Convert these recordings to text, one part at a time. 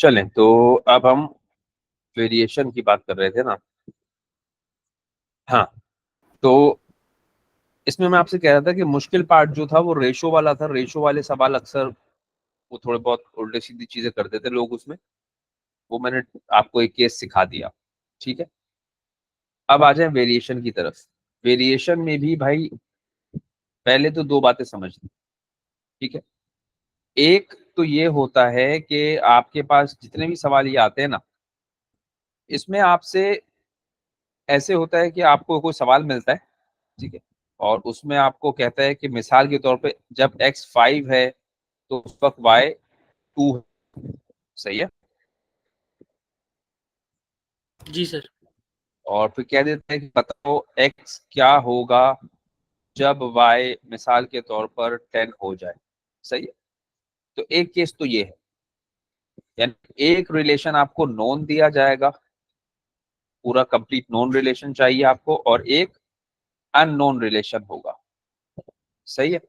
चलें, तो अब हम वेरिएशन की बात कर रहे थे ना। हाँ, तो इसमें मैं आपसे कह रहा था कि मुश्किल पार्ट जो था वो रेशो वाला था। रेशो वाले सवाल अक्सर वो थोड़े बहुत उल्टे सीधी चीजें कर देते लोग उसमें। वो मैंने आपको एक केस सिखा दिया, ठीक है। अब आ जाए वेरिएशन की तरफ। वेरिएशन में भी भाई पहले तो दो बातें समझनी, ठीक है। एक तो ये होता है कि आपके पास जितने भी सवाल ये आते हैं ना, इसमें आपसे ऐसे होता है कि आपको कोई सवाल मिलता है, ठीक है, और उसमें आपको कहता है कि मिसाल के तौर पे जब x5 है तो उस वक्त y2 है। सही है। जी सर। और फिर कह देता है कि बताओ x क्या होगा जब y मिसाल के तौर पर 10 हो जाए। सही है। तो एक केस तो ये है, यानी एक रिलेशन आपको नोन दिया जाएगा, पूरा कंप्लीट नोन रिलेशन चाहिए आपको, और एक अननोन रिलेशन होगा। सही है।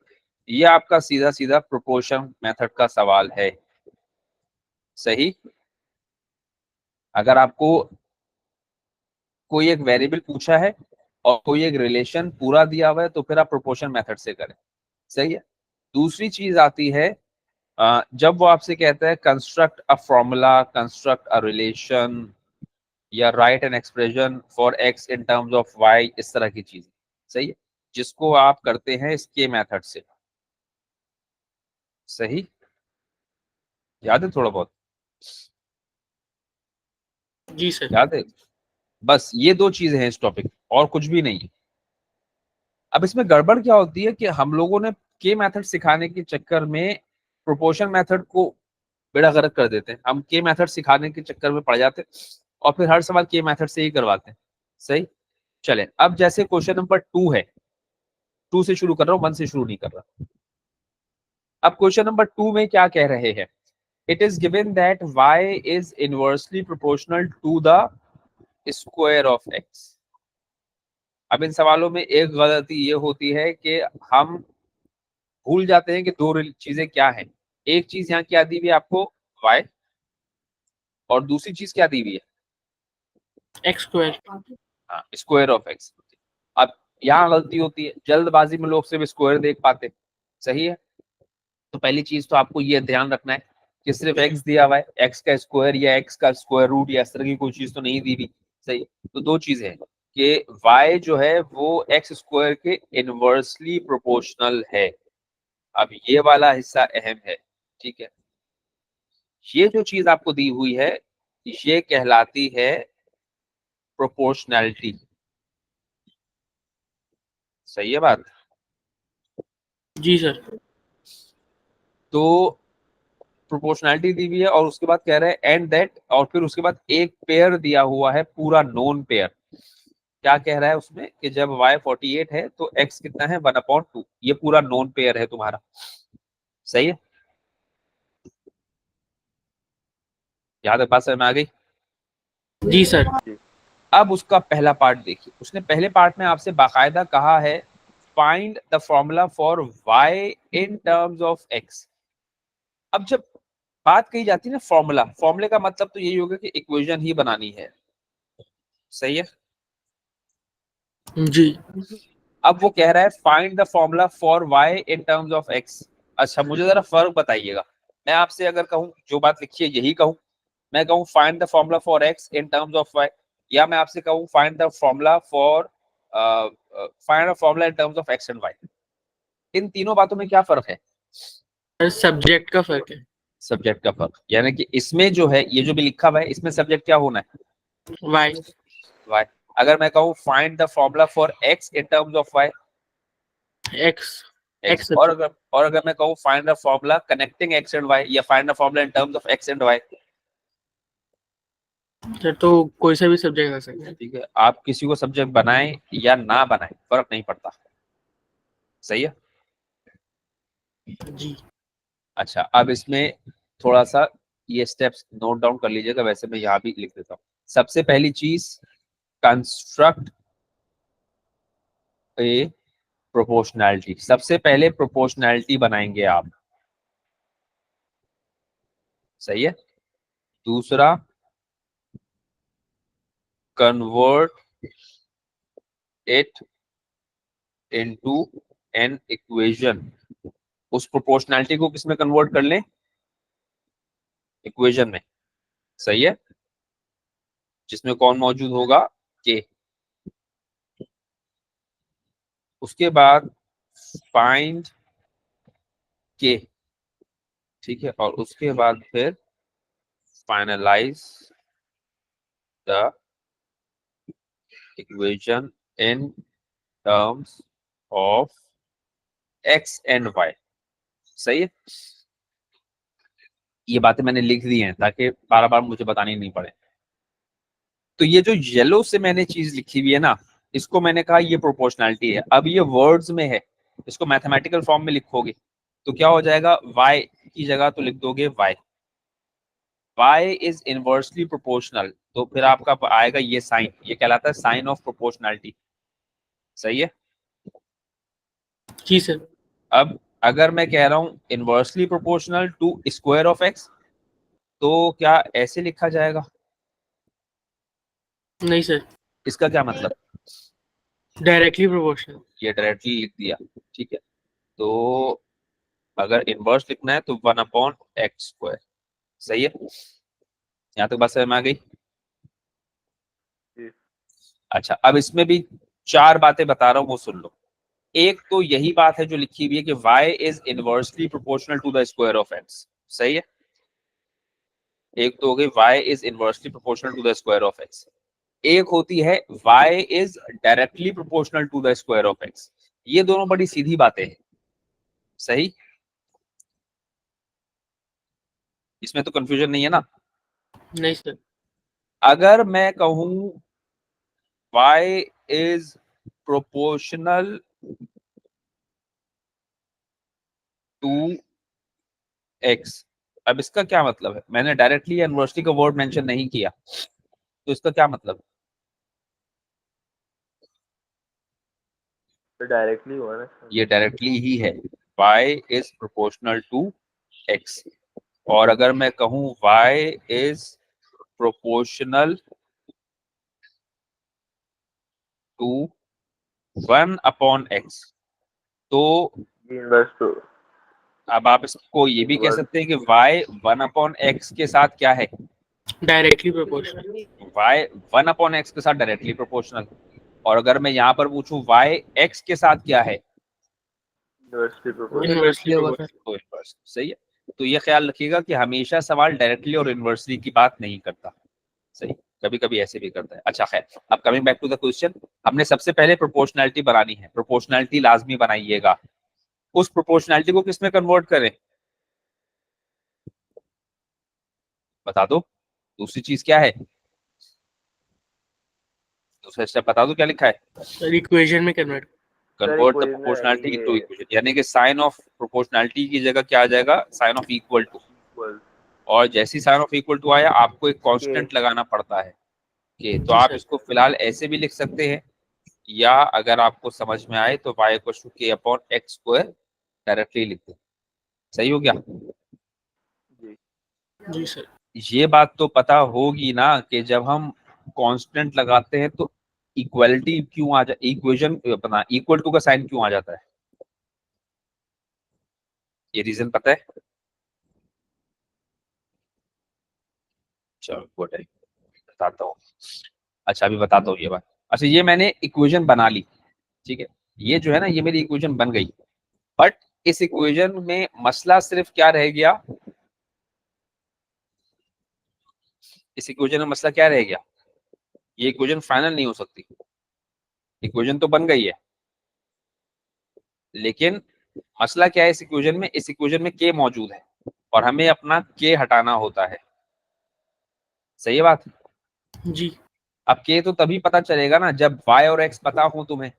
ये आपका सीधा सीधा प्रोपोर्शन मेथड का सवाल है। सही। अगर आपको कोई एक वेरिएबल पूछा है और कोई एक रिलेशन पूरा दिया हुआ है तो फिर आप प्रोपोर्शन मेथड से करें। सही है। दूसरी चीज आती है जब वो आपसे कहता है construct a formula, construct a relation, या write an expression for x in terms of y, इस तरह की चीज। सही है। जिसको आप करते हैं इसके मेथड से। सही। याद है थोड़ा बहुत? जी सर। याद है। बस ये दो चीजें हैं इस टॉपिक, और कुछ भी नहीं है। अब इसमें गड़बड़ क्या होती है कि हम लोगों ने के मेथड सिखाने के चक्कर में प्रोपोर्शन मेथड को बेड़ा गर्क कर देते हैं। हम के मेथड सिखाने के चक्कर में पड़ जाते हैं और फिर हर सवाल के मेथड से ही करवाते हैं। सही। चलें, अब जैसे क्वेश्चन नंबर 2 है, 2 से शुरू कर रहा हूं, 1 से शुरू नहीं कर रहा। अब क्वेश्चन नंबर 2 में क्या कह रहे हैं? It is given that y is inversely proportional to the square of x। अब इन सवालों में एक गलती ये होती है कि हम भूल जाते हैं कि दो चीजें क्या हैं। एक चीज यहाँ क्या दी हुई है आपको, y, और दूसरी चीज क्या दी हुई है? X square. हाँ, स्क्वायर ऑफ x। अब यहाँ गलती होती है, जल्दबाजी में लोग सिर्फ स्क्वायर देख पाते। सही है। तो पहली चीज तो आपको ये ध्यान रखना है कि सिर्फ x दिया हुआ है, x का स्क्वायर या x का स्क्वायर रूट या इस तरह की कोई चीज तो नहीं दी हुई। सही है। तो दो चीजें हैं कि y जो है वो x स्क्वायर के इनवर्सली प्रोपोर्शनल है। अब ये वाला हिस्सा अहम है, ठीक है। ये जो चीज आपको दी हुई है ये कहलाती है प्रोपोर्शनैलिटी। सही है बात? जी सर। तो प्रोपोर्शनैलिटी दी हुई है और उसके बाद कह रहे हैं एंड दैट, और फिर उसके बाद एक पेयर दिया हुआ है, पूरा नोन पेयर। क्या कह रहा है उसमें कि जब y 48 है तो x कितना है, 1/2। ये पूरा नोन पेयर है तुम्हारा। सही है। याद है? बात समझ में आ गई? जी सर। अब उसका पहला पार्ट देखिए। उसने पहले पार्ट में आपसे बाकायदा कहा है find the formula for y in terms of x। अब जब बात कही जाती है ना फॉर्मूला, फॉर्मूले का मतलब तो यही होगा कि इक्वेशन ही बनानी है। सही है। जी अब वो कह रहा है find the formula for y in terms of x। अच्छा, मुझे जरा फर्क बताइएगा। मैं आपसे अगर कहूं जो बात लिखी है यही कहूं, मैं कहूं find the formula for x in terms of y, या मैं आपसे कहूं find the formula for find the formula in terms of x and y, इन तीनों बातों में क्या फर्क है? सर, सब्जेक्ट का फर्क है। सब्जेक्ट का फर्क, यानी कि इसमें जो है ये जो भी लिखा हुआ है इसमें सब्जेक्ट क्या होना है? वाई। y। अगर मैं कहूं find the formula for x in terms of y, x. x। X subject. और अगर मैं कहूं find the formula connecting x and y, या find the formula in terms of x and y। Sir तो कोई सा भी सब्जेक्ट आ सकता है। ठीक है। आप किसी को सब्जेक्ट बनाएं या ना बनाएं फर्क नहीं पड़ता। सही है। जी अच्छा, अब इसमें थोड़ा सा ये स्टेप्स नोट डाउन कर लीजिएगा, वैसे मैं यहाँ भी लिख देता हूँ। सबसे पहली चीज, कंस्ट्रक्ट ए प्रोपोर्शनैलिटी। सबसे पहले प्रोपोर्शनैलिटी बनाएंगे आप। सही है। दूसरा, convert it into an equation. उस प्रोपोर्शनैलिटी को किसमें कन्वर्ट कर लें? इक्वेशन में। सही है, जिसमें कौन मौजूद होगा? के। उसके बाद फाइंड के, ठीक है, और उसके बाद फिर finalise the equation in terms of X and Y. सही है, ये बातें मैंने लिख दी हैं ताकि बार बार मुझे बतानी नहीं पड़े। तो ये जो येलो से मैंने चीज लिखी हुई है ना, इसको मैंने कहा ये प्रोपोर्शनैलिटी है। अब ये वर्ड्स में है, इसको मैथमेटिकल फॉर्म में लिखोगे तो क्या हो जाएगा? y की जगह तो लिख दोगे y, y is inversely proportional, तो फिर आपका आएगा ये साइन, ये कहलाता है साइन ऑफ प्रोपोर्शनैलिटी। सही है। जी सर। अब अगर मैं कह रहा हूं inversely proportional to square of X, तो क्या ऐसे लिखा जाएगा? नहीं सर, इसका क्या मतलब? Directly proportional. ये डायरेक्टली लिख दिया, ठीक है। तो अगर इनवर्स लिखना है तो 1/x²। सही है, यहाँ तक बात समझ में आ गई? अच्छा, अब इसमें भी चार बातें बता रहा हूँ, वो सुन लो। एक तो यही बात है जो लिखी हुई है कि y is inversely proportional to the square of x। सही है, एक तो हो गई y is inversely proportional to the square of x। एक होती है y is directly proportional to the square of x। ये दोनों बड़ी सीधी बातें हैं। सही, इसमें तो कंफ्यूजन नहीं है ना? नहीं सर। अगर मैं कहूं y is proportional to x, अब इसका क्या मतलब है? मैंने डायरेक्टली या इनवर्सली का वर्ड मेंशन नहीं किया, तो इसका क्या मतलब? तो डायरेक्टली हुआ ना। ये डायरेक्टली ही है, y is proportional to x। और अगर मैं कहूं y is proportional to 1/x, तो इनवर्स टू, अब आप इसको ये भी कह इनवर्स सकते हैं कि y 1/x के साथ क्या है? Directly proportional. y 1/x के साथ डायरेक्टली प्रोपोर्शनल। और अगर मैं यहाँ पर पूछूं y x के साथ क्या है? Inversely proportional. इनवर्सली होगा सर। तो इनवर्स। सही है, तो ये ख्याल रखिएगा कि हमेशा सवाल डायरेक्टली और इनवर्सली की बात नहीं करता। सही, कभी कभी ऐसे भी करता है। अच्छा खैर, अब coming back to the question, हमने सबसे पहले प्रोपोर्शनैलिटी बनानी है। प्रोपोर्शनैलिटी लाजमी बनाइएगा। उस प्रोपोर्शनैलिटी को किसमें कन्वर्ट करें? बता दो, दूसरी चीज क्या है? दूसरा स्टेप बता दो, क्या लिखा है? सर इक्वेशन में कन्वर्ट। कन्वर्ट द equation में प्रोपोर्शनैलिटी ये इनटू इक्वेशन, यानी कि साइन ऑफ प्रोपोर्शनैलिटी की जगह क्या आ जाएगा? Sign of equal to. Equal और जैसी साइन ऑफ इक्वल टू आया, आपको एक कांस्टेंट के। लगाना पड़ता है कि, तो जी आप सर। इसको फिलहाल ऐसे भी लिख सकते हैं, या अगर आपको समझ में आए तो y equal to k/x² directly लिख दें। सही हो गया? जी जी सर। ये बात तो पता होगी ना कि जब हम कांस्टेंट लगाते हैं तो इक्वलिटी क्यों आ जा, इक्वेशन अपना इक्वल टू का साइन क्यों आ जाता है? ये रीजन पता है? चलो गुड है, बताता हूँ। अच्छा, अभी बताता हूँ ये बात। अच्छा, ये मैंने इक्वेशन बना ली, ठीक है, ये जो है ना, ये मेरी इक्वेशन बन गई। बट इस इक्वेशन में मसला सिर्फ क्या रह गया? इस इक्वेशन में मसला क्या रह गया? ये इक्वेशन फाइनल नहीं हो सकती। इक्वेशन तो बन गई है, लेकिन मसला क्या है इस इक्वेशन में? इस इक्वेशन में के मौजूद है और हमें अपना के हटाना होता है। सही है बात? जी। अब के तो तभी पता चलेगा ना जब y और x पता हो तुम्हें।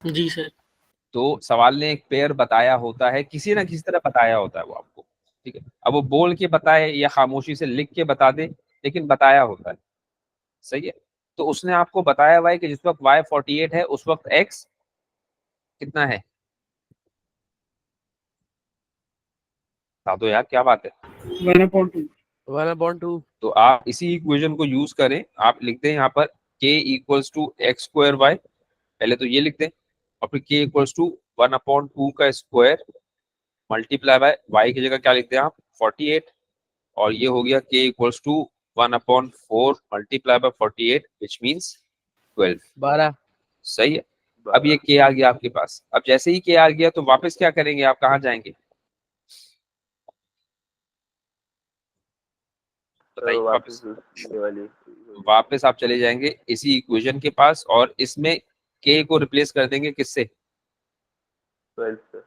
जी सर। तो सवाल ने एक पेयर बताया होता है, किसी ना किसी तरह बताया होता है वो आपको, ठीक है। अब वो बोल के बताए या खामोशी से लिख के बता दे, लेकिन बताया होता है। सही है, तो उसने आपको बताया हुआ है कि जिस वक्त y 48 है उस वक्त x कितना है? बता दो यार, क्या बात है। 1/2 1/2। तो आप इसी इक्वेशन को यूज करें, आप लिखते हैं यहाँ पर k equals to X square Y, पहले तो ये लिखते हैं, और फिर k इक्वल्स टू 1/2 का स्क्वायर मल्टीप्लाई बाय y की जगह क्या लिखते हैं आप 48, और ये हो गया k equals to 1/4 multiply by 48 which means 12। 12। सही है। अब ये k आ गया आपके पास। अब जैसे ही k आ गया तो वापस क्या करेंगे, आप कहाँ जाएंगे बताइए। वापस आप चले जाएंगे इसी इक्वेशन के पास, और इसमें k को रिप्लेस कर देंगे किससे 12 से।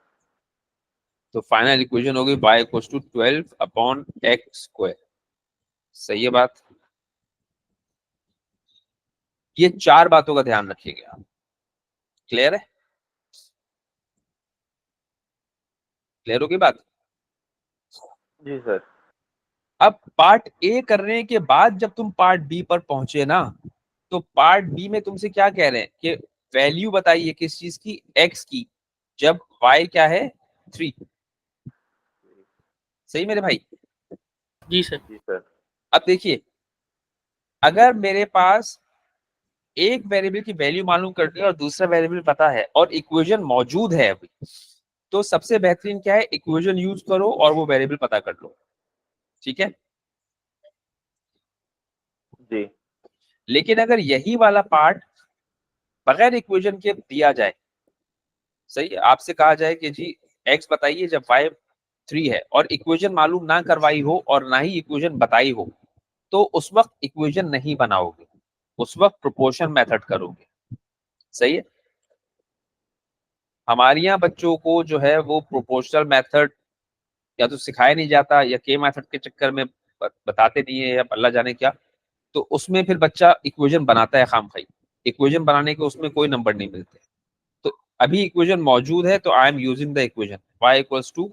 तो फाइनल इक्वेशन होगी y equals to 12/x square. सही है बात। ये 4 बातों का ध्यान रखिएगा आप। क्लियर है, क्लियर होगी बात। जी सर। अब पार्ट ए करने के बाद जब तुम पार्ट बी पर पहुंचे ना, तो पार्ट बी में तुमसे क्या कह रहे हैं कि वैल्यू बताइए किस चीज की, x की, जब y क्या है 3। सही मेरे भाई। जी सर। जी सर। अब देखिए, अगर मेरे पास एक वेरिएबल की वैल्यू मालूम करनी है और दूसरा वेरिएबल पता है और इक्वेशन मौजूद है अभी, तो सबसे बेहतरीन क्या है, इक्वेशन यूज करो और वो वेरिएबल पता कर लो। ठीक है। जी। लेकिन अगर यही वाला पार्ट बगैर इक्वेशन के दिया जाए, सही है, आपसे कहा जाए कि जी x बताइए जब y 3 है, और इक्वेशन मालूम ना करवाई हो और ना ही इक्वेशन बताई हो, तो उस वक्त इक्वेशन नहीं बनाओगे, उस वक्त प्रोपोर्शन मेथड करोगे। सही है। हमारे यहाँ बच्चों को जो है वो प्रोपोर्शनल मेथड या तो सिखाया नहीं जाता, या के मेथड के चक्कर में बताते नहीं है, या अल्लाह जाने क्या, तो उसमें फिर बच्चा इक्वेशन बनाता है खामखाई। इक्वेशन बनाने के उसमें कोई नंबर नहीं मिलते। तो अभी इक्वेशन मौजूद है, तो I am using the equation y equals to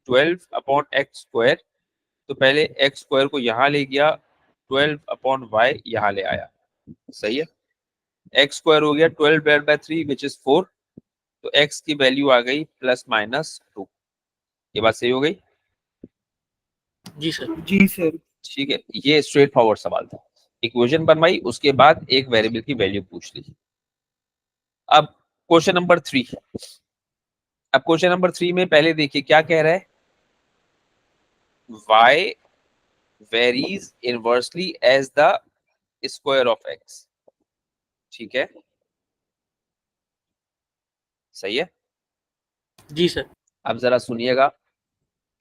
12/x square. तो पहले x स्क्वायर को यहाँ ले गया, 12/y यहाँ ले आया। सही है। x स्क्वायर हो गया 12/3 विच इज 4। तो x की वैल्यू आ गई ±2। ये बात सही हो गई। जी सर। जी सर। ठीक है, ये स्ट्रेट फॉरवर्ड सवाल था। इक्वेशन बनवाई, उसके बाद एक वेरिएबल की वैल्यू पूछ ली। अब क्वेश्चन नंबर 3। अब क्वेश्चन नंबर 3 में पहले देखिए क्या कह रहा है, y varies inversely as the square of x। ठीक है, सही है। जी सर। अब जरा सुनिएगा,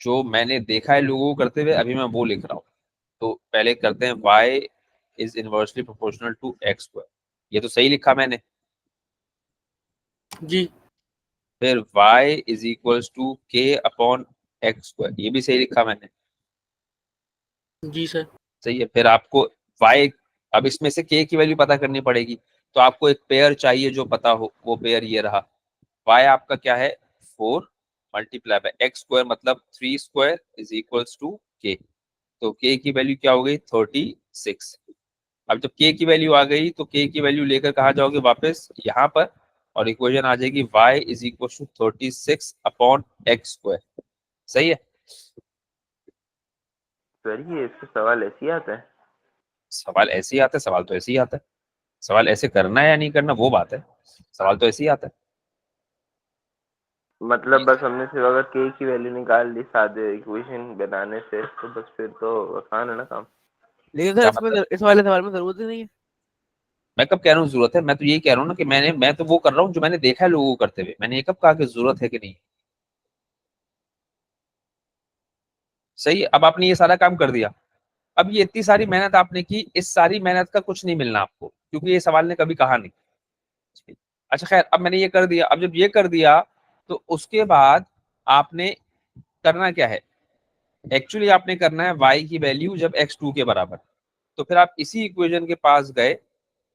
जो मैंने देखा है लोगों को करते हुए, अभी मैं वो लिख रहा हूं। तो पहले करते हैं y is inversely proportional to x square। ये तो सही लिखा मैंने। जी। फिर y is equals to k/x square, ये भी सही लिखा मैंने। जी सर। सही है। फिर आपको y, अब इसमें से k की वैल्यू पता करनी पड़ेगी, तो आपको एक पेयर चाहिए जो पता हो, वो पेयर ये रहा। y आपका क्या है 4 मल्टीप्लाई बाय x स्क्वायर, मतलब 3 square is equals to k। तो k की वैल्यू क्या हो गई 36। अब जब k की वैल्यू आ गई, तो k की वैल्यू लेकर कहा जाओगे वापस यहाँ पर, और इक्वेशन आ जाएगी y is equal to 36/x square. सही है। सर ये इसके सवाल ऐसे ही आता है। सवाल ऐसे ही आता है, सवाल तो ऐसे ही आता है। सवाल ऐसे करना है या नहीं करना वो बात है, सवाल तो ऐसे ही आता है। मतलब बस हमने सिर्फ अगर के की वैल्यू निकाल ली सादे इक्वेशन बनाने से, तो बस फिर तो आसान है ना काम। लेकिन सर क्या इसमें मतलब? इस वाले सवाल में जरूरत ही नहीं है। मैं कब कह रहा हूँ जरूरत है, मैं तो यही कह रहा हूँ ना कि मैं तो वो कर रहा हूँ जो मैंने देखा है लोगों को करते हुए। मैंने ये कब कहा कि जरूरत है कि नहीं। सही है। अब आपने ये सारा काम कर दिया, अब ये इतनी सारी मेहनत आपने की, इस सारी मेहनत का कुछ नहीं मिलना आपको, क्योंकि ये सवाल ने कभी कहा नहीं। अच्छा खैर, अब मैंने ये कर दिया। अब जब ये कर दिया, तो उसके बाद आपने करना क्या है, एक्चुअली आपने करना है y की वैल्यू जब x 2 के बराबर। तो फिर आप इसी इक्वेशन के पास गए,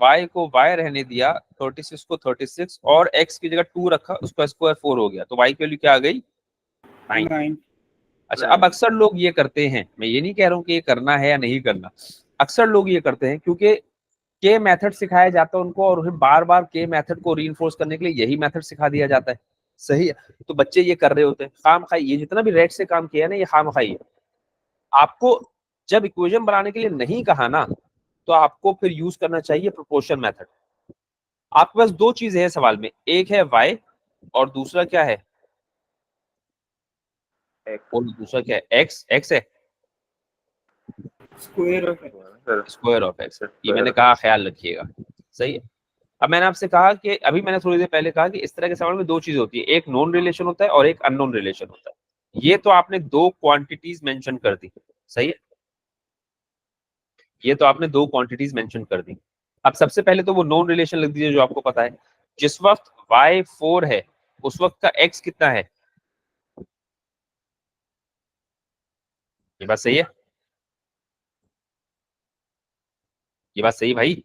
y को y रहने दिया, 36 को 36, और x की जगह 2 रखा, उसका स्क्वायर 4 हो गया। तो y की वैल्यू क्या आ गई 9। अच्छा, अब अक्सर लोग ये करते हैं, मैं ये नहीं कह रहा हूँ कि ये करना है या नहीं करना, अक्सर लोग ये करते हैं क्योंकि के मेथड सिखाया जाता है उनको, और उन्हें बार बार के मेथड को रीइंफोर्स करने के लिए यही मेथड सिखा दिया जाता है। सही है। तो बच्चे ये कर रहे होते हैं खामखाई, ये जितना भी रेट से काम किया है ना ये खामखाई है। आपको जब इक्वेशन बनाने के लिए नहीं कहा ना तो आपको फिर यूज करना चाहिए प्रोपोर्शन मेथड। आपके पास दो चीजें हैं सवाल में, एक है y और दूसरा क्या है, और दूसरा क्या है, x है, स्क्वायर ऑफ x। ये मैंने कहा ख्याल रखिएगा, सही है। अब मैंने आपसे कहा कि अभी मैंने थोड़ी देर पहले कहा कि इस तरह के सवाल में दो चीज होती है, एक नोन रिलेशन होता है और एक अननोन रिलेशन होता है। ये तो आपने दो क्वांटिटीज मेंशन कर दी, सही है, ये तो आपने दो क्वांटिटीज मेंशन कर दी। अब सबसे पहले तो वो नोन रिलेशन लिख दीजिए जो आपको पता है। जिस वक्त y 4 है उस वक्त का x कितना है, ये बात सही है, ये बात सही भाई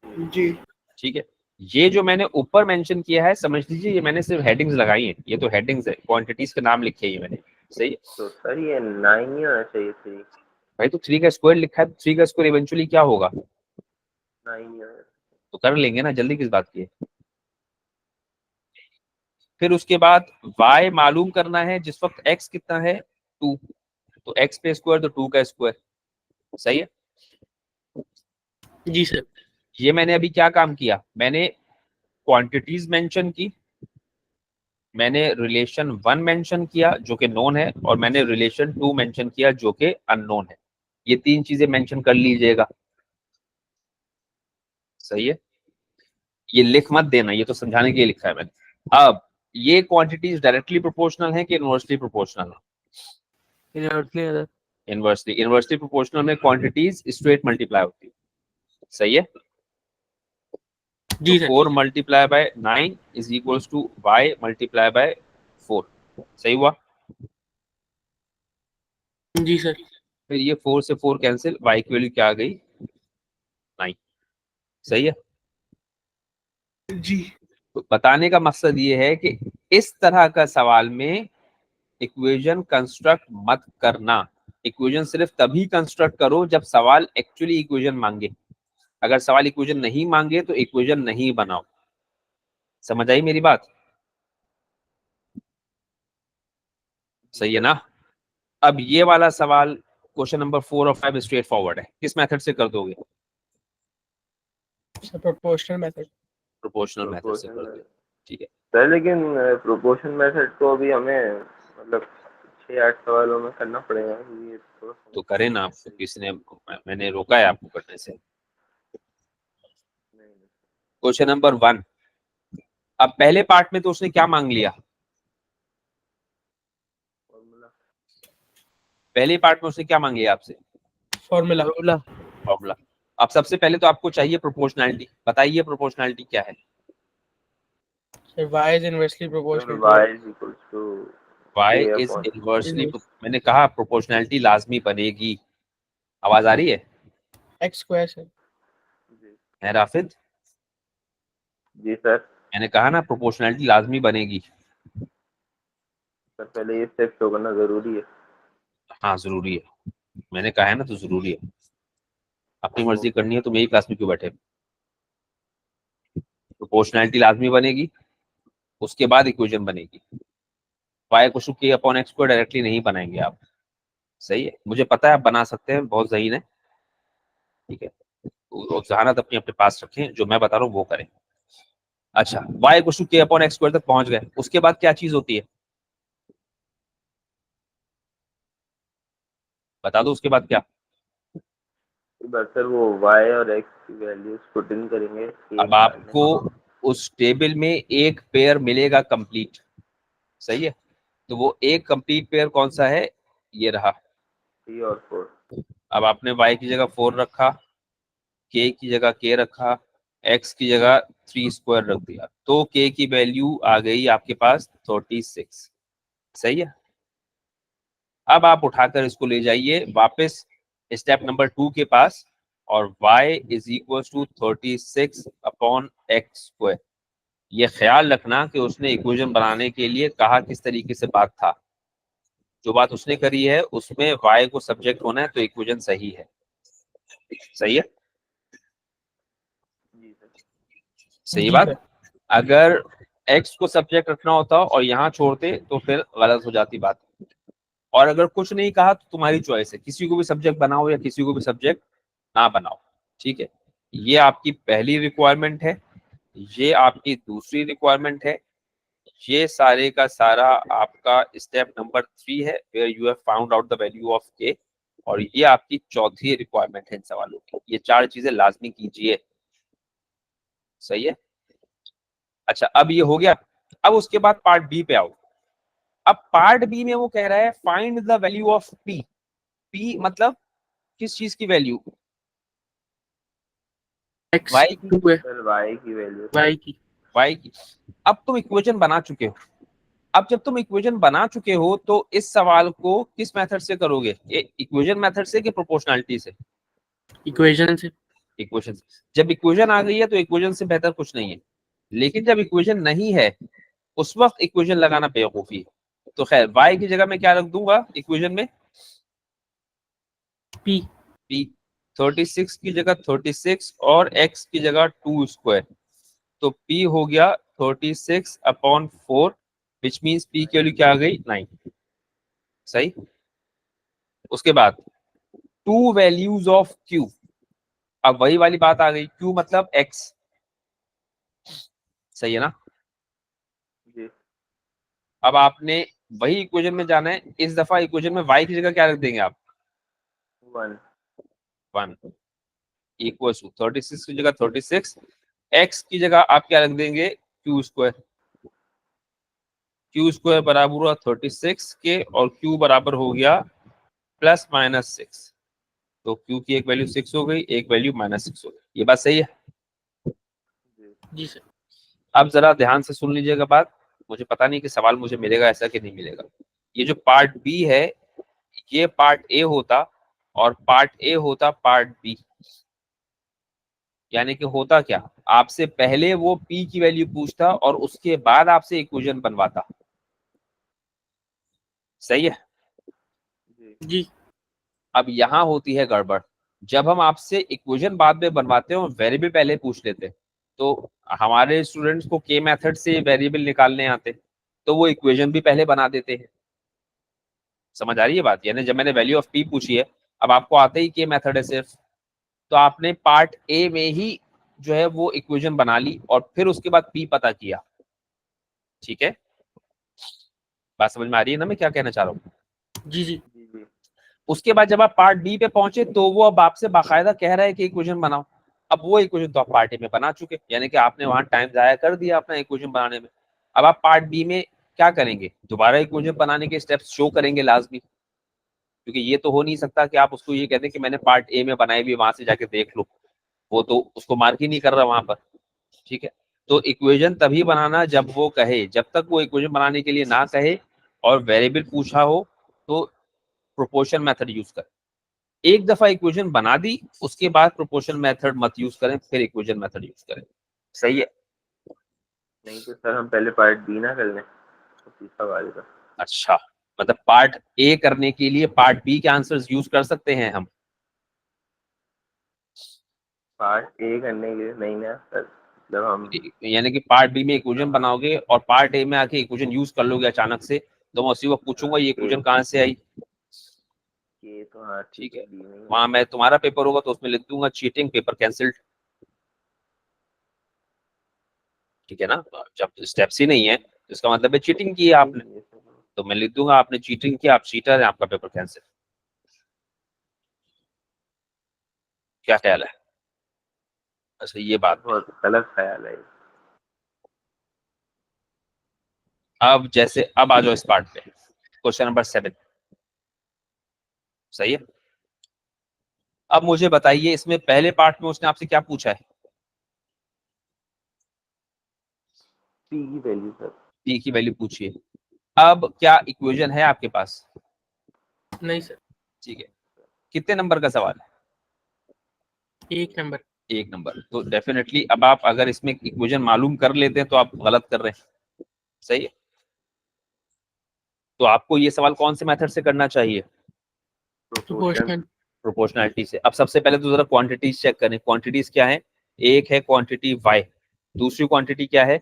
जी ठीक है। ये जो मैंने ऊपर मेंशन किया है समझ लीजिए ये मैंने सिर्फ हेडिंग्स लगाई हैं, ये तो हेडिंग्स है, क्वांटिटीज के नाम लिखे हैं मैंने, सही है। तो सर ये 9 ही होना चाहिए, 3 भाई तो 3 का स्क्वायर लिखा है, 3 का स्क्वायर इवेंचुअली क्या होगा, 9 ही होना। तो कर लेंगे ना, जल्दी किस बात की है। फिर उसके बाद y मालूम करना है जिस वक्त x कितना है 2, तो x पे स्क्वायर तो 2 का स्क्वायर, सही है। जी सर। ये मैंने अभी क्या काम किया, मैंने क्वांटिटीज मेंशन की, मैंने रिलेशन 1 मेंशन किया जो कि नोन है, और मैंने रिलेशन 2 मेंशन किया जो कि अननोन है। ये तीन चीजें मेंशन कर लीजिएगा, सही है। ये लिख मत देना, ये तो समझाने के लिए लिखा है मैंने। अब ये क्वांटिटीज डायरेक्टली प्रोपोर्शनल है कि इनवर्सली प्रोपोर्शनल है, इनवर्सली। इनवर्सली प्रोपोर्शनल में क्वांटिटीज स्ट्रेट मल्टीप्लाई होती है, सही है। जी तो sir. 4 multiply by 9 is equals to y multiply by 4, सही हुआ। जी सर। फिर ये 4 से 4 कैंसिल, y की वैल्यू क्या आ गई 9, सही है। जी तो बताने का मकसद ये है कि इस तरह का सवाल में इक्वेशन कंस्ट्रक्ट मत करना, इक्वेशन सिर्फ तभी कंस्ट्रक्ट करो जब सवाल एक्चुअली इक्वेशन मांगे। अगर सवाल इक्वेशन नहीं मांगे तो इक्वेशन नहीं बनाओ, समझ आई मेरी बात, सही है ना। अब ये वाला सवाल क्वेश्चन नंबर 4 और 5 स्ट्रेट फॉरवर्ड है, किस मेथड से कर दोगे, प्रोपोर्शनल मेथड। प्रोपोर्शनल मेथड से कर दोगे, ठीक है। सर लेकिन प्रोपोर्शन मेथड को अभी हमें मतलब 6-8 सवालों में करना पड़ेगा, ये थोड़ा तो करें ना, आपको किसी ने, मैंने रोका है आपको करने से। क्वेश्चन नंबर 1, अब पहले पार्ट में तो उसने क्या मांग लिया, पहले पार्ट में उसने क्या मांग लिया आपसे, फॉर्मूला। फॉर्मूला। अब सबसे पहले तो आपको चाहिए प्रोपोर्शनैलिटी, बताइए प्रोपोर्शनैलिटी क्या है। Sir y is inversely proportional y to is equals to y k is upon inversely, मैंने कहा प्रोपोर्शनैलिटी लाजमी बनेगी, आवाज आ रही है, x square सर। है राफिद, जी सर। मैंने कहा ना प्रोपोर्शनैलिटी लाजमी बनेगी। सर पहले ये स्टेप शो करना जरूरी है। हाँ जरूरी है, मैंने कहा है ना तो जरूरी है, अपनी मर्जी करनी है तो मेरी क्लास में क्यों बैठे। प्रोपोर्शनैलिटी लाजमी बनेगी, उसके बाद इक्वेशन बनेगी। y को के अपॉन एक्स को डायरेक्टली नहीं बनाएंगे आप, सही है, मुझे पता है आप बना सकते हैं, बहुत ज़हीन है, ठीक है। तो जहानत अपने अपने पास रखें, जो मैं बता रहा हूँ वो करें। अच्छा, y को के अपॉन एक्स स्क्वायर तक पहुंच गए, उसके बाद क्या चीज होती है, बता दो उसके बाद क्या। सर वो y और x की वैल्यूज पुट इन करेंगे, अब आपको उस टेबल में एक पेयर मिलेगा कंप्लीट, सही है। तो वो एक कंप्लीट पेयर कौन सा है, ये रहा। 3 और 4। अब आपने y की जगह 4 रखा, k की जगह k रखा, x की जगह 3 स्क्वायर रख दिया, तो k की वैल्यू आ गई आपके पास 36, सही है। अब आप उठाकर इसको ले जाइए वापस स्टेप नंबर 2 के पास, और y is equal to 36 upon X square. ये ख्याल रखना कि उसने इक्वेशन बनाने के लिए कहा किस तरीके से बात था, जो बात उसने करी है उसमें y को सब्जेक्ट होना है तो इक्वेशन सही है, सही है, सही बात। अगर x को सब्जेक्ट रखना होता और यहाँ छोड़ते तो फिर गलत हो जाती बात। और अगर कुछ नहीं कहा तो तुम्हारी चॉइस है, किसी को भी सब्जेक्ट बनाओ या किसी को भी सब्जेक्ट ना बनाओ। ठीक है, ये आपकी पहली रिक्वायरमेंट है, ये आपकी दूसरी रिक्वायरमेंट है, ये सारे का सारा आपका स्टेप नंबर 3 है, where you have found out the value of k, और ये आपकी चौथी रिक्वायरमेंट है इन सवालों की। ये 4 चीजें लाजमी कीजिए। सही है। अच्छा, अब ये हो गया। अब उसके बाद पार्ट बी पे आओ। अब पार्ट बी में वो कह रहा है find the value of p। p मतलब किस चीज की वैल्यू? x y की। 2 है, सर y की वैल्यू y की। y की। अब तुम इक्वेशन बना चुके हो। अब जब तुम इक्वेशन बना चुके हो तो इस सवाल को किस मेथड से करोगे? इक्वेशन मेथड से कि प्रोपोर्शनैलिटी से? इक्वेशन से। इक्वेशन से। जब इक्वेशन आ गई है तो इक्वेशन से बेहतर कुछ नहीं है, लेकिन जब इक्वेशन नहीं है उस वक्त इक्वेशन लगाना बेवकूफी है। तो खैर y की जगह मैं क्या रख दूंगा इक्वेशन में? p। p। 36 की जगह 36 और x की जगह 2 स्क्वायर, तो p हो गया 36/4, विच मीन्स p की वैल्यू क्या आ गई? 9। सही। उसके बाद 2 वैल्यूज ऑफ q। अब वही वाली बात आ गई, q मतलब x। सही है ना? जी। अब आपने वही इक्वेशन में जाना है, इस दफा इक्वेशन में y की जगह क्या रख देंगे आप? 1 1 इक्वल टू 36 की जगह 36, x की जगह आप क्या रख देंगे? q square. q स्क्वायर बराबर हुआ 36 के, और q बराबर हो गया +-6। तो q की एक वैल्यू 6 हो गई, एक वैल्यू -6 हो गई। ये बात सही है? जी सर। अब जरा ध्यान से सुन लीजिएगा बात। मुझे पता नहीं कि सवाल मुझे मिलेगा ऐसा कि नहीं मिलेगा। ये जो पार्ट बी है ये पार्ट ए होता, और पार्ट ए होता पार्ट बी। यानी कि होता क्या, आपसे पहले वो p की वैल्यू पूछता और उसके बाद आपसे इक्वेशन बनवाता। सही है। जी। जी। अब यहाँ होती है गड़बड़, जब हम आपसे इक्वेशन बाद में बनवाते हैं और वेरिएबल पहले पूछ लेते हैं, तो हमारे स्टूडेंट्स को के मेथड से वेरिएबल निकालने आते, तो वो इक्वेशन भी पहले बना देते हैं। समझ आ रही है बात? यानी जब मैंने वैल्यू ऑफ p पूछी है, अब आपको आते ही के मेथड है सिर्फ, तो आपने पार्ट ए में ही जो है वो इक्वेशन बना ली और फिर उसके बाद p पता किया। ठीक है, बात समझ में आ रही है ना मैं क्या कहना चाह रहा हूँ? जी जी। जी जी। उसके बाद जब आप पार्ट बी पे पहुंचे तो वो अब आपसे बाकायदा कह रहा है कि इक्वेशन बनाओ। अब वो इक्वेशन तो आप पार्ट ए में बना चुके, यानी कि आपने वहां टाइम जाया कर दिया अपना इक्वेशन बनाने में। अब आप पार्ट बी में क्या करेंगे? दोबारा इक्वेशन बनाने के स्टेप्स शो करेंगे लाजमी, क्योंकि ये तो हो नहीं सकता कि आप उसको ये कहते हैं कि मैंने पार्ट ए में बनाई भी, वहां से जाके देख लो। वो तो उसको मार्क ही नहीं कर रहा वहां पर। ठीक है, तो इक्वेशन तभी बनाना जब वो कहे। जब तक वो इक्वेशन बनाने के लिए ना कहे और वेरिएबल पूछा हो तो प्रोपोर्शन मेथड यूज करें। एक दफा इक्वेशन बना दी उसके बाद प्रोपोर्शन मेथड मत यूज करें, फिर इक्वेशन मेथड यूज करें। सही है? नहीं तो सर हम पहले पार्ट बी ना कर लें तो तीसरा वाले का। अच्छा, मतलब पार्ट ए करने के लिए पार्ट बी के आंसर्स यूज कर सकते हैं हम? पार्ट ए करने के लिए नहीं ना सर, मतलब हम यानी कि पार्ट बी में इक्वेशन बनाओगे और पार्ट ए में आके इक्वेशन यूज कर लोगे अचानक से, तो मैं उसी वक्त पूछूंगा ये इक्वेशन कहाँ से आई। ये तो हाँ ठीक है, बी नहीं है। वहां मैं तुम्हारा पेपर होगा तो उसमें लिख दूंगा चीटिंग, पेपर कैंसिल्ड। ठीक है ना? जब स्टेप्स ही नहीं है तो इसका मतलब है चीटिंग की है आपने, तो मैं लिख दूंगा आपने चीटिंग किया, आप चीटर है, आपका पेपर कैंसिल। क्या ख्याल है? अच्छा, ये बात है। बहुत गलत ख्याल है। अब जैसे अब आ जाओ इस पार्ट पे, क्वेश्चन नंबर 7। सही है। अब मुझे बताइए इसमें पहले पार्ट में उसने आपसे क्या पूछा है? पी की वैल्यू सर। पी की वैल्यू पूछी है। अब क्या इक्वेशन है आपके पास? नहीं सर। ठीक है, कितने नंबर का सवाल है? 1 नंबर। 1 नंबर। तो डेफिनेटली अब आप अगर इसमें इक्वेशन मालूम कर लेते हैं तो आप गलत कर रहे हैं। सही है। तो आपको ये सवाल कौन से मेथड से करना चाहिए? प्रोपोर्शनल। प्रोपोर्शनैलिटी से। अब सबसे पहले तो जरा क्वांटिटीज चेक करें। क्वांटिटीज क्या है? एक है क्वांटिटी y, दूसरी क्वांटिटी क्या है?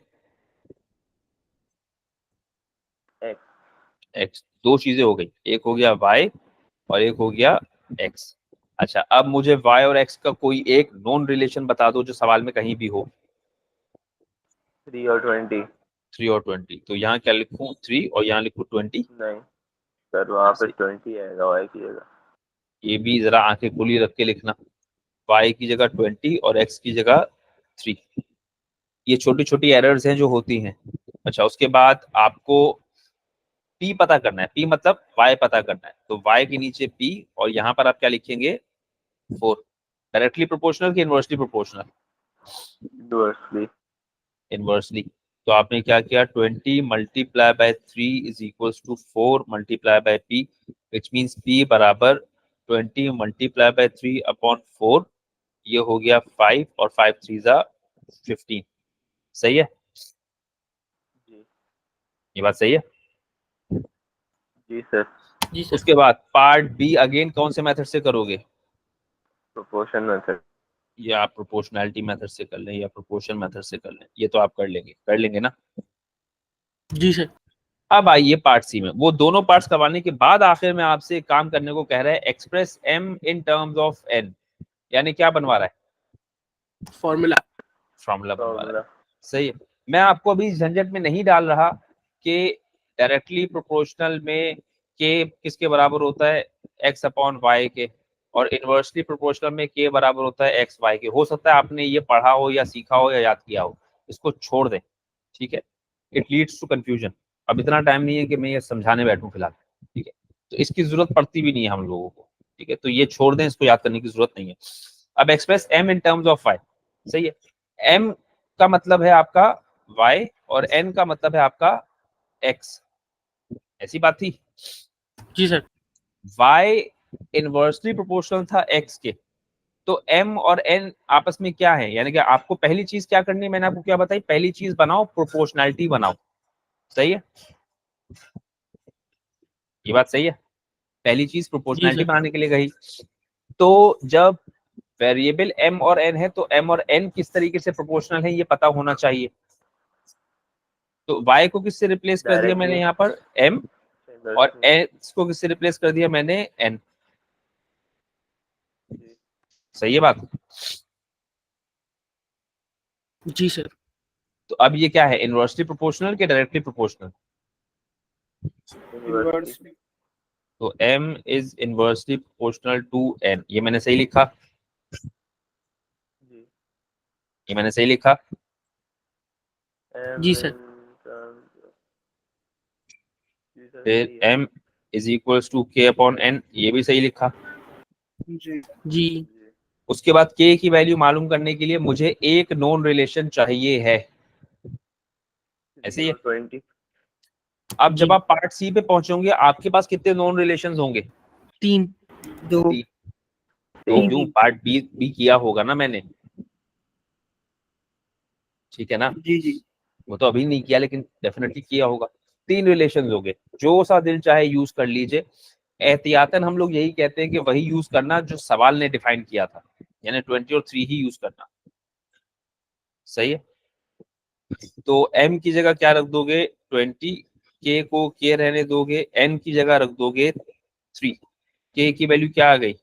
x, दो चीजें हो गई, एक हो गया y और एक हो गया x। अच्छा, अब मुझे y और x का कोई एक नॉन रिलेशन बता दो जो सवाल में कहीं भी हो। 3 और 20। 3 और 20, तो यहाँ क्या लिखूं 3 और यहाँ लिखूं 20? नहीं सर, वहाँ पे 20 आएगा वाई की जगह। ये भी जरा आंखें खुली रख के लिखना, y की जगह 20 और x की जगह 3। ये छोटी छोटी एरर्स हैं जो होती हैं। अच्छा, उसके बाद आपको p पता करना है, p मतलब y पता करना है, तो y के नीचे p और यहाँ पर आप क्या लिखेंगे 4। डायरेक्टली प्रोपोर्शनल कि इनवर्सली प्रोपोर्शनल? इनवर्सली। इनवर्सली। तो आपने क्या किया, 20 multiply by 3 is equals to 4 multiply by p, which means p बराबर 20 मल्टीप्लाई बाय 3 अपॉन 4, ये हो गया 5 और 5 3 जा 15। सही है? जी ये बात सही है? जी सर। जी सर। उसके बाद पार्ट बी अगेन कौन से मेथड से करोगे? Proportion method. या आप प्रोपोर्शनैलिटी मेथड से कर लें या प्रोपोर्शन मेथड से कर लें, ये तो आप कर लेंगे ना? जी सर। अब आइए पार्ट सी में। वो दोनों पार्ट्स करवाने के बाद आखिर में आपसे एक काम करने को कह रहा है, express m in terms of n, यानी क्या बनवा रहा है? फॉर्मूला। फॉर्मूला बनवा रहा है। फॉर्मूला। सही है। मैं आपको अभी झंझट में नहीं डाल रहा कि डायरेक्टली प्रोपोर्शनल में k किसके बराबर होता है, x अपॉन y के, और इनवर्सली प्रोपोर्शनल में k बराबर होता है x y के। हो सकता है आपने ये पढ़ा हो या सीखा हो या याद किया हो, इसको छोड़ दें, ठीक है? It leads to confusion. अब इतना टाइम नहीं है कि मैं ये समझाने बैठूं फिलहाल, ठीक है? तो इसकी जरूरत पड़ती भी नहीं है हम लोगों को, ठीक है? तो ये छोड़ दें, इसको याद करने की जरूरत नहीं है। अब express m in terms of y, सही है? m का मतलब है आपका y और n का मतलब है आपका x, ऐसी बात थी? जी सर। y इनवर्सली प्रोपोर्शनल था x के, तो m और n आपस में क्या है, यानी कि आपको पहली चीज क्या करनी है, मैंने आपको क्या बताई, पहली चीज बनाओ प्रोपोर्शनैलिटी बनाओ। सही है? ये बात सही है? पहली चीज प्रोपोर्शनैलिटी बनाने के लिए गई। तो जब वेरिएबल m और n है तो m और n किस तरीके से प्रोपोर्शनल है ये पता होना चाहिए। तो y को किससे रिप्लेस कर दिया मैंने यहाँ पर, m, और x को किससे रिप्लेस कर दिया मैंने, n। सही है बात? जी सर। तो अब ये क्या है, इनवर्सली प्रोपोर्शनल कि डायरेक्टली प्रोपोर्शनल? इनवर्सली। तो m is inversely proportional to n, ये मैंने सही लिखा? जी ये मैंने सही लिखा? जी सर। फिर m is equals to k upon n, ये भी सही लिखा? जी। उसके बाद k की वैल्यू मालूम करने के लिए मुझे एक नॉन रिलेशन चाहिए है, ऐसे ही है? 20। अब जब आप पार्ट सी पे पहुंचोगे आपके पास कितने नॉन रिलेशंस होंगे? 3 2 तीन। तो क्यों, पार्ट बी भी किया होगा ना मैंने, ठीक है ना? जी जी। वो तो अभी नहीं किया लेकिन डेफिनेटली किया होगा। 3 रिलेशंस हो गए, जो सा दिल चाहे यूज कर लीजिए। एहतियातन हम लोग यही कहते हैं कि वही यूज करना जो सवाल ने डिफाइन किया था, यानी 20 और 3 ही यूज करना। सही है? तो m की जगह क्या रख दोगे 20, k को k रहने दोगे, n की जगह रख दोगे 3, k की वैल्यू क्या आ गई?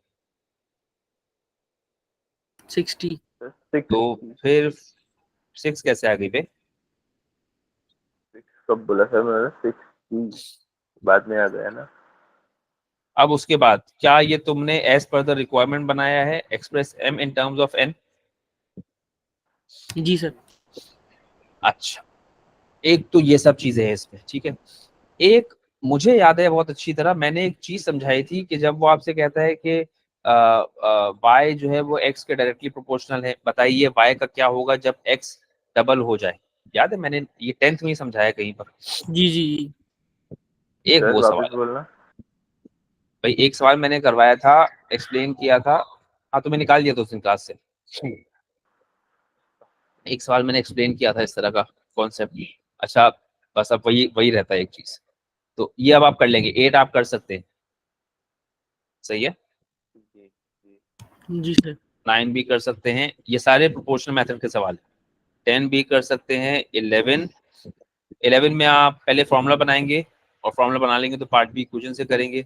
60। तो फिर 6 कैसे आ गई बे? कब बोला सर मैंने, 60 बाद में आ गया ना। अब उसके बाद क्या ये तुमने एज पर द रिक्वायरमेंट बनाया है, express m in terms of n? जी सर। अच्छा, एक तो ये सब चीजें हैं इसमें, ठीक है? एक मुझे याद है बहुत अच्छी तरह, मैंने एक चीज समझाई थी कि जब वो आपसे कहता है कि y जो है वो x के डायरेक्टली प्रोपोर्शनल है, बताइए y का क्या होगा जब x डबल हो जाए। याद है मैंने ये 10th में ही समझाया कहीं पर। जी जी जी। एक सर वो वापस सवाल है बोलना। भाई, एक सवाल मैंने करवाया था, एक्सप्लेन किया था। हाँ, तो मैं निकाल दिया था उस दिन क्लास से। एक सवाल मैंने एक्सप्लेन किया था इस तरह का कॉन्सेप्ट। अच्छा, बस अब वही वही रहता है एक चीज। तो ये अब आप कर लेंगे, 8 आप कर सकते हैं, सही है? जी जी। जी सर। 9 भी कर सकते हैं, ये सारे प्रोपोर्शनल मेथड के सवाल हैं। 10 भी कर सकते हैं। 11 में आप पहले फॉर्मूला बनाएंगे, और फॉर्मूला बना लेंगे तो पार्ट बी इक्वेशन से करेंगे।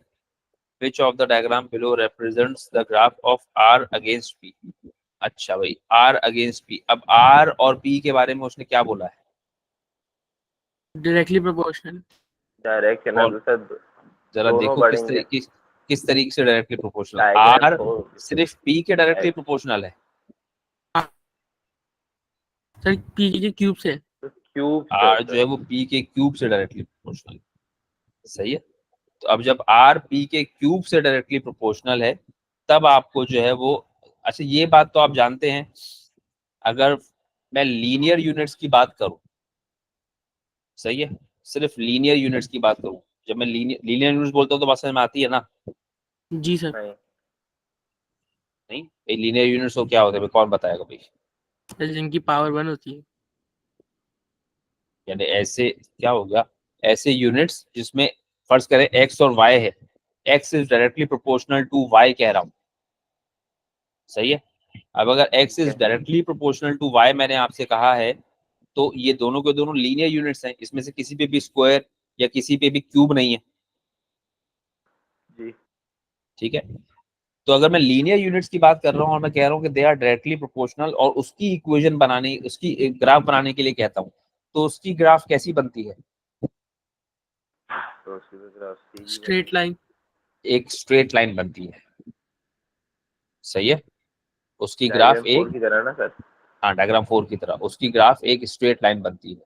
Which of the diagram below represents the graph of R against P. अच्छा भाई, आर अगेंस्ट पी। अब आर और पी के बारे में उसने क्या बोला है? Directly proportional. डायरेक्ट है ना, और दूसरा जरा दोनों देखो बढ़ेंगे। किस तरीके से डायरेक्टली प्रोपोर्शनल। डायग्राम आर को सिर्फ पी के डायरेक्टली प्रोपोर्शनल है। सर पी के क्यूब से। क्यूब से आर होता जो है वो पी के क्यूब से डायरेक्टली प्रोपोर्शनल। सही है। तो अब जब आर पी के क्यूब से डायरेक्टली प्रोपोर्शनल है तब आपको जो है वो, अच्छा ये बात तो आप जानते हैं, अगर मैं लीनियर यूनिट्स की बात करूं, सही है, सिर्फ लीनियर यूनिट्स की बात करूं, जब मैं लीनियर यूनिट्स बोलता हूं तो बात समझ में आती है ना? जी सर। नहीं। नहीं, लीनियर यूनिट्स को क्या होता है, कौन बताएगा भाई? सर जिनकी पावर 1 होती है। यानी ऐसे क्या हो गया, ऐसे यूनिट्स जिसमें फर्ज करें एक्स और वाई है, X is directly proportional to Y कह रहा हूं, सही है। अब अगर एक्स ठीक इज है। डायरेक्टली प्रोपोर्शनल टू वाई मैंने आपसे कहा है, तो ये दोनों के दोनों लीनियर यूनिट्स हैं, इसमें से किसी पे भी स्क्वायर या किसी पे भी क्यूब नहीं है, जी। ठीक है। तो अगर मैं लीनियर यूनिट्स की बात कर रहा हूँ और मैं कह रहा हूँ कि दे आर डायरेक्टली प्रोपोर्शनल और उसकी इक्वेशन बनाने, उसकी ग्राफ बनाने के लिए कहता हूँ, तो उसकी ग्राफ कैसी बनती है? तो उसकी तो ग्राफ सीधी स्ट्रेट लाइन। एक स्ट्रेट लाइन बनती है, सही है। उसकी ग्राफ डायग्राम 4 एक, की तरह ना सर। हाँ डायग्राम 4 की तरह उसकी ग्राफ एक स्ट्रेट लाइन बनती है,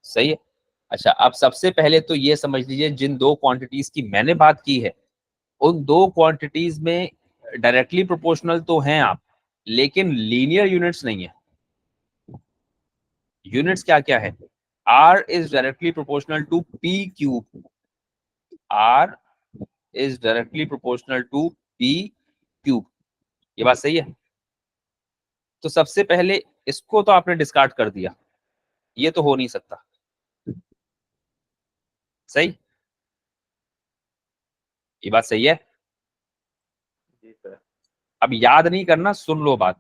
सही है। अच्छा, अब सबसे पहले तो ये समझ लीजिए जिन दो क्वांटिटीज की मैंने बात की है उन दो क्वांटिटीज में डायरेक्टली प्रोपोर्शनल तो हैं आप, लेकिन लीनियर यूनिट्स नहीं है। यूनिट्स क्या क्या है? R is directly proportional to P cube, R is directly proportional to P cube, ये बात सही है। तो सबसे पहले इसको तो आपने डिस्कार्ड कर दिया, ये तो हो नहीं सकता, सही, ये बात सही है। जी सर। अब याद नहीं करना, सुन लो बात।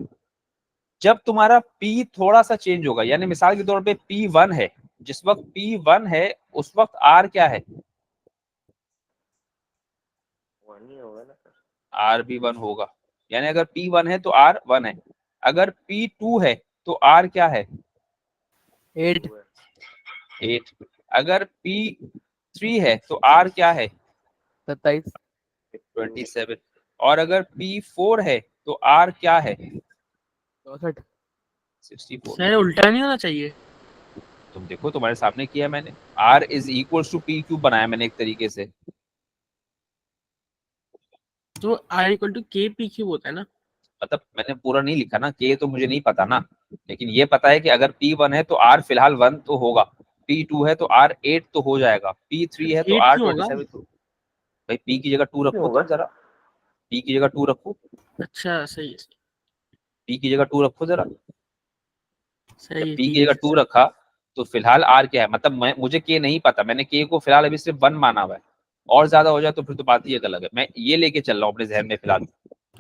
जब तुम्हारा P थोड़ा सा चेंज होगा, यानी मिसाल के तौर पे P1 है, जिस वक्त P1 है उस वक्त R क्या है? वन ही होगा ना सर। R भी 1 होगा, यानी अगर P1 है तो R 1 है, अगर P2 है तो R क्या है? 8। 8। अगर P3 है तो R क्या है? 27। 27। और अगर P4 है तो R क्या है? 64। 64। सर उल्टा नहीं होना चाहिए। तुम देखो, तुम्हारे सामने किया मैंने, R is equal to P cube बनाया मैंने एक तरीके से। तो R equal to K P cube होता है ना। मतलब मैंने पूरा नहीं लिखा ना, K तो मुझे नहीं पता ना, लेकिन ये पता है कि अगर P1 है तो R फिलहाल 1 तो होगा, P2 है तो R 8 तो हो जाएगा, P3 है तो 8 R क्यों होगा? 27 तो। भाई P की जगह 2 क्यों रखो होगा तुम जरा, P की जगह 2 रखो, अच्छा सही है। P की जगह 2 रखो जरा। जब सही है P ठीक की है जगह सर। 2 रखा तो फिलहाल R क्या है, मतलब मुझे K नहीं पता, मैंने K को फिलहाल अभी सिर्फ 1 माना हुआ है, और ज्यादा हो जाए तो फिर तो बात ही अलग है। मैं ये लेके चल रहा हूँ अपने जहन में फिलहाल,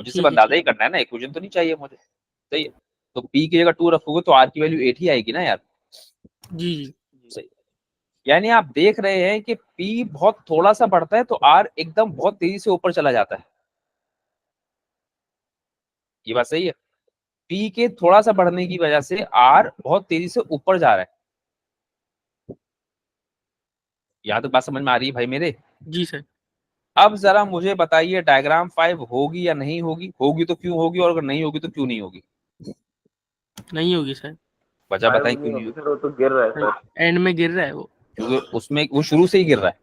मुझे सिर्फ ठीक है अंदाजा ठीक ही करना है ना, इक्वेशन तो नहीं चाहिए मुझे, सही है। तो P की जगह 2 रखोगे तो R की वैल्यू 8 ही आएगी ना यार, है। जी जी। सही। यानी आप देख रहे हैं कि P बहुत थोड़ा सा बढ़ता है तो R एकदम बहुत तेजी से ऊपर चला जाता है, ये बात सही है। P के थोड़ा सा बढ़ने की वजह से R बहुत तेजी से ऊपर जा रहा है। यहाँ तक बात समझ में आ रही है भाई मेरे? जी सर। अब जरा मुझे बताइए डायग्राम 5 होगी या नहीं होगी, होगी तो क्यों होगी और अगर नहीं होगी तो क्यों नहीं होगी? नहीं होगी सर। वजह बताएं 5 क्यों नहीं नहीं होगी होगी? सर, वो तो गिर रहा है सर। एंड में गिर रहा है वो। क्योंकि उसमें वो शुरू से ही गिर रहा है,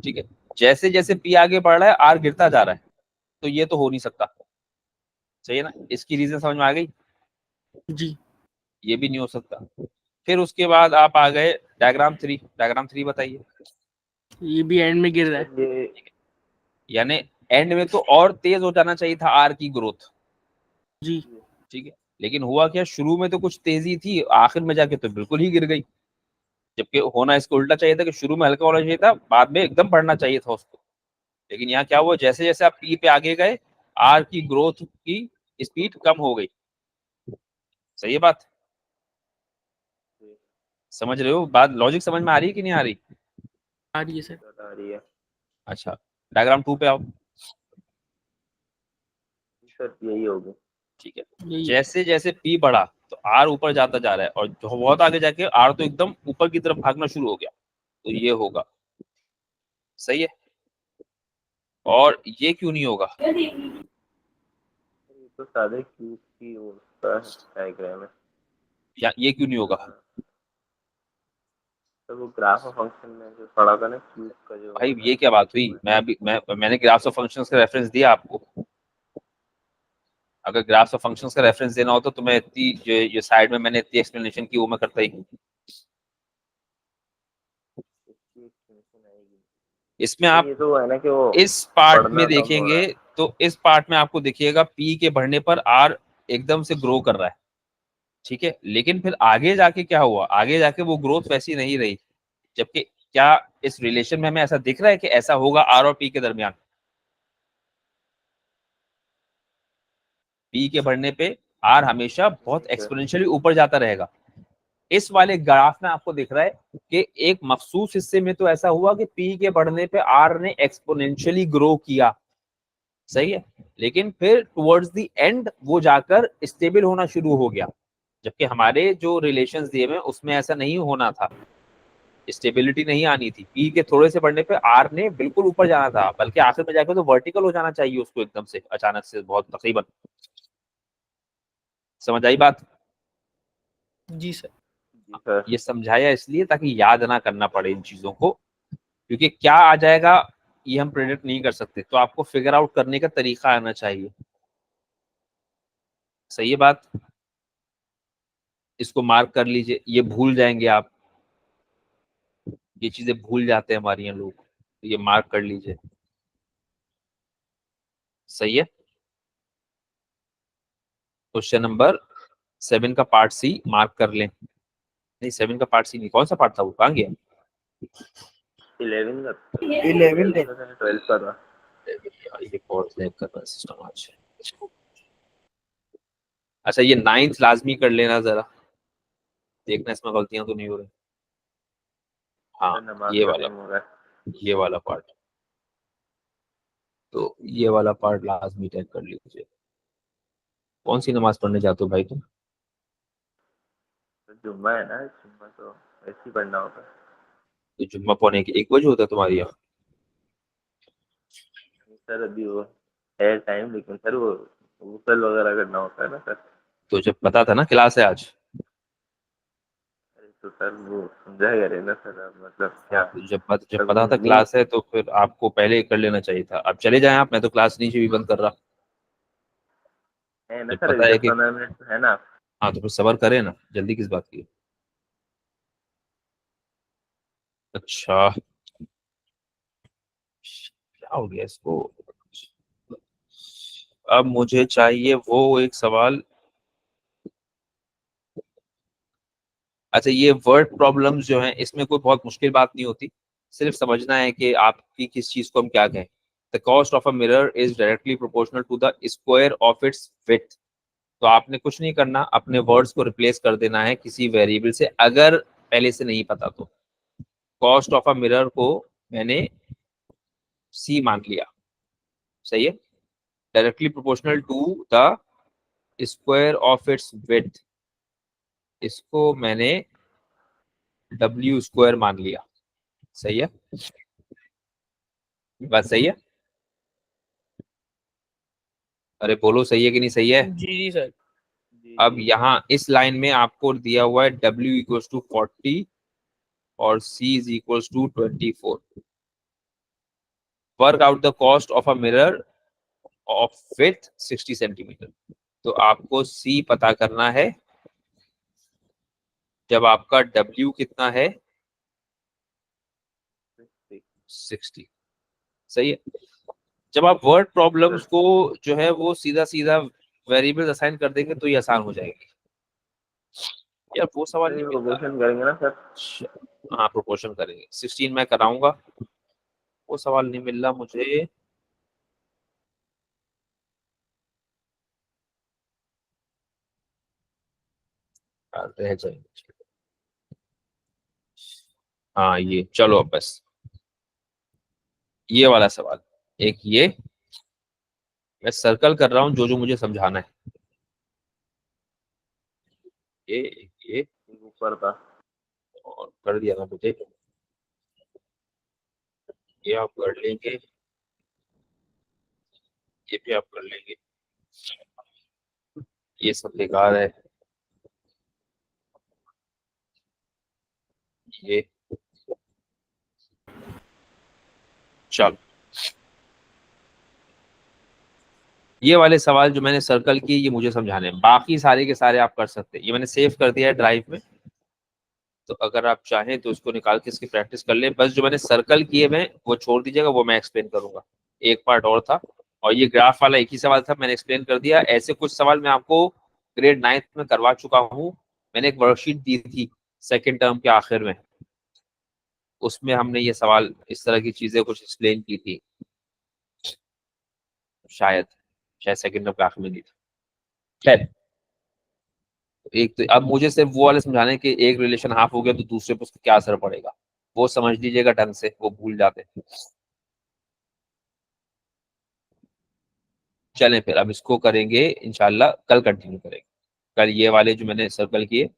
ठीक है। जैसे जैसे P आगे बढ़ रहा है R गिरता जा रहा है, तो ये तो हो नहीं सकता, सही है ना। इसकी रीजन समझ में आ गई? जी। ये भी नहीं हो सकता। फिर उसके बाद आप आ गए डायग्राम 3 बताइए। ये भी एंड में गिर रहा है। सर ये यानी एंड में तो और तेज हो जाना चाहिए था आर की ग्रोथ, जी। ठीक है, लेकिन हुआ क्या, शुरू में तो कुछ तेजी थी, आखिर में जाके तो बिल्कुल ही गिर गई, जबकि होना इसको उल्टा चाहिए था कि शुरू में हल्का होना चाहिए था, बाद में एकदम बढ़ना चाहिए था उसको। लेकिन यहाँ क्या हुआ, जैसे जैसे आप पी पे आगे गए आर की ग्रोथ की स्पीड कम हो गई, सही है बात? समझ रहे हो बात, लॉजिक समझ में आ रही है कि नहीं आ रही? आ रही है सर। आ रही है अच्छा, डायग्राम 2 पे आओ। सर, यही होगी। ठीक है, यही जैसे जैसे पी बढ़ा तो आर ऊपर जाता जा रहा है, और जो बहुत आगे जाके आर तो एकदम ऊपर की तरफ भागना शुरू हो गया, तो ये होगा। सही है। और ये क्यों नहीं होगा? ये तो सादे क्यूब की उसका डायग्राम है। या ये क्यों नहीं होगा? तो वो ग्राफ ऑफ फंक्शन में जो पढ़ा था ना, क्यूब का जो भाई होता ये है। क्या बात हुई? मैंने ग्राफ्स ऑफ फंक्शंस का रेफरेंस दिया आपको। अगर ग्राफ्स ऑफ फंक्शंस का रेफरेंस देना हो तो मैं इतनी ये साइड में मैंने इतनी एक्सप्लेनेशन की, वो मैं करता ही। इसकी एक्सप्लेनेशन आएगी। इसमें आप ये तो है ना कि वो इस पार्ट में बढ़ना कम हो रहा देखेंगे है। तो इस पार्ट में आपको दिखिएगा पी के बढ़ने पर आर एकदम से ग्रो कर रहा है। ठीक है, लेकिन फिर आगे जाके क्या हुआ? आगे जाके वो ग्रोथ वैसी नहीं रही। जबकि क्या इस रिलेशन में हमें ऐसा दिख रहा है कि ऐसा होगा आर और पी के दरमियान? पी के बढ़ने पे आर हमेशा बहुत ठीक है। एक्सपोनेंशियली ऊपर जाता रहेगा। इस वाले ग्राफ में आपको दिख रहा है कि एक मखसूस हिस्से में तो ऐसा हुआ कि पी के बढ़ने पे आर ने एक्सपोनेंशियली ग्रो किया। सही है, लेकिन फिर टुवर्ड्स द एंड वो जाकर स्टेबल होना शुरू हो गया। जबकि हमारे जो रिलेशंस दिए हुए हैं उसमें ऐसा नहीं होना था, स्टेबिलिटी नहीं आनी थी। पी के थोड़े से बढ़ने पे आर ने बिल्कुल ऊपर जाना था, बल्कि आखिर में जाकर तो वर्टिकल हो जाना चाहिए उसको, एकदम से अचानक से, बहुत तकरीबन। समझ आई बात? जी सर। जी सर। ये समझाया इसलिए ताकि याद ना करना पड़े इन चीजों को, क्योंकि क्या आ जाएगा ये हम प्रेडिक्ट नहीं कर सकते, तो आपको फिगर आउट करने का तरीका आना चाहिए। सही है बात? इसको मार्क कर लीजिए, ये भूल जाएंगे आप, ये चीजें भूल जाते हैं हमारे यहाँ लोग, तो ये मार्क कर लीजिए। सही है। क्वेश्चन नंबर 7 का पार्ट सी मार्क कर लें। नहीं, 7 का पार्ट सी नहीं, कौन सा पार्ट था वो, कहाँ गया? 11 का 11 का 12 का था। ये बहुत लैग कर रहा है सिस्टम आज। अच्छा, ये 9th लाजमी कर लेना जरा, देखना इसमें गलतियां तो नहीं हो रही। हाँ, सर नमाज ये का वाला, टाइम हो रहा है। ये वाला पार्ट, तो ये वाला पार्ट लाजमी चेक कर लीजिए। कौन सी नमाज पढ़ने जाते हो भाई तुम? तो जुम्मा है ना, जुम्मा तो ऐसे ही पढ़ना होता है। तो जुम्मा पौने के 1 बजे होता है तुम्हारे यहाँ? सर अभी वो है टाइम, लेकिन सर वो गूगल वगैरह करना होता है ना सर। तो जब पता था ना क्लास है आज। अरे तो सर वो समझा करे ना सर, अब मतलब हाँ, क्या। तो जब सर वो पता था नहीं क्लास है तो फिर आपको पहले कर लेना चाहिए था। अब चले जाएं आप, मैं तो क्लास नीचे भी बंद कर रहा। है ना जब सर, पता है दस कि, पंद्रह मिनट तो है ना। हाँ तो फिर सबर करें ना, जल्दी किस बात की? अच्छा, क्या हो गया इसको? अब मुझे चाहिए वो एक सवाल। अच्छा, ये वर्ड प्रॉब्लम्स जो हैं इसमें कोई बहुत मुश्किल बात नहीं होती, सिर्फ समझना है कि आपकी किस चीज को हम क्या कहें। The cost of a mirror is directly proportional to the square of its width. तो आपने कुछ नहीं करना, अपने वर्ड्स को रिप्लेस कर देना है किसी वेरिएबल से, अगर पहले से नहीं पता तो। कॉस्ट ऑफ अ मिरर को मैंने सी मान लिया। सही है, directly proportional to the square of its width, इसको मैंने डब्ल्यू स्क्वायर मान लिया। सही है, बात सही है? अरे बोलो, सही है कि नहीं सही है? जी जी सर। जी अब जी। यहाँ इस लाइन में आपको दिया हुआ है W इक्वल्स टू 40 और C is equals to 24। Work out the cost of a mirror of width 60 centimetre. तो आपको C पता करना है जब आपका W कितना है, 60। सही है। जब आप वर्ड प्रॉब्लम्स को जो है वो सीधा सीधा वेरिएबल असाइन कर देंगे तो ये आसान हो जाएगी। यार वो सवाल नहीं मिल रहा प्रोपोर्शन करेंगे ना सर। है। हाँ, प्रोपोर्शन करेंगे, 16 मैं कराऊंगा। वो सवाल नहीं मिल रहा मुझे। रह जाएंगे। हाँ, ये चलो अब बस। ये वाला सवाल, एक ये, मैं सर्कल कर रहा हूँ जो जो मुझे समझाना है। ये ऊपर था। और कर दिया ना मुझे, ये आप कर लेंगे, ये भी आप कर लेंगे, ये सब बेकार है, ये चल। ये वाले सवाल जो मैंने सर्कल किए ये मुझे समझाने हैं, बाकी सारे के सारे आप कर सकते हैं। ये मैंने सेव कर दिया है ड्राइव में, तो अगर आप चाहें तो उसको निकाल के इसकी प्रैक्टिस कर लें। बस जो मैंने सर्कल किए मैं वो छोड़ दीजिएगा, वो मैं एक्सप्लेन करूंगा। एक पार्ट और था, और ये ग्राफ वाला एक ही सवाल था, मैंने एक्सप्लेन कर दिया। ऐसे कुछ सवाल मैं आपको ग्रेड 9th में करवा चुका हूँ। मैंने एक वर्कशीट दी थी सेकेंड टर्म के आखिर में, उसमें हमने ये सवाल इस तरह की चीजें कुछ एक्सप्लेन की थी, शायद शायद सेकेंड टर्म के आखिर में दी थी। खैर, एक तो अब मुझे सिर्फ वो वाले समझाने कि एक रिलेशन हाफ हो गया तो दूसरे पर उसका क्या असर पड़ेगा, वो समझ लीजिएगा ढंग से, वो भूल जाते हैं। चलें फिर अब इसको करेंगे इंशाल्लाह, कल कंटिन्यू करेंगे। कल ये वाले जो मैंने सर्कल किए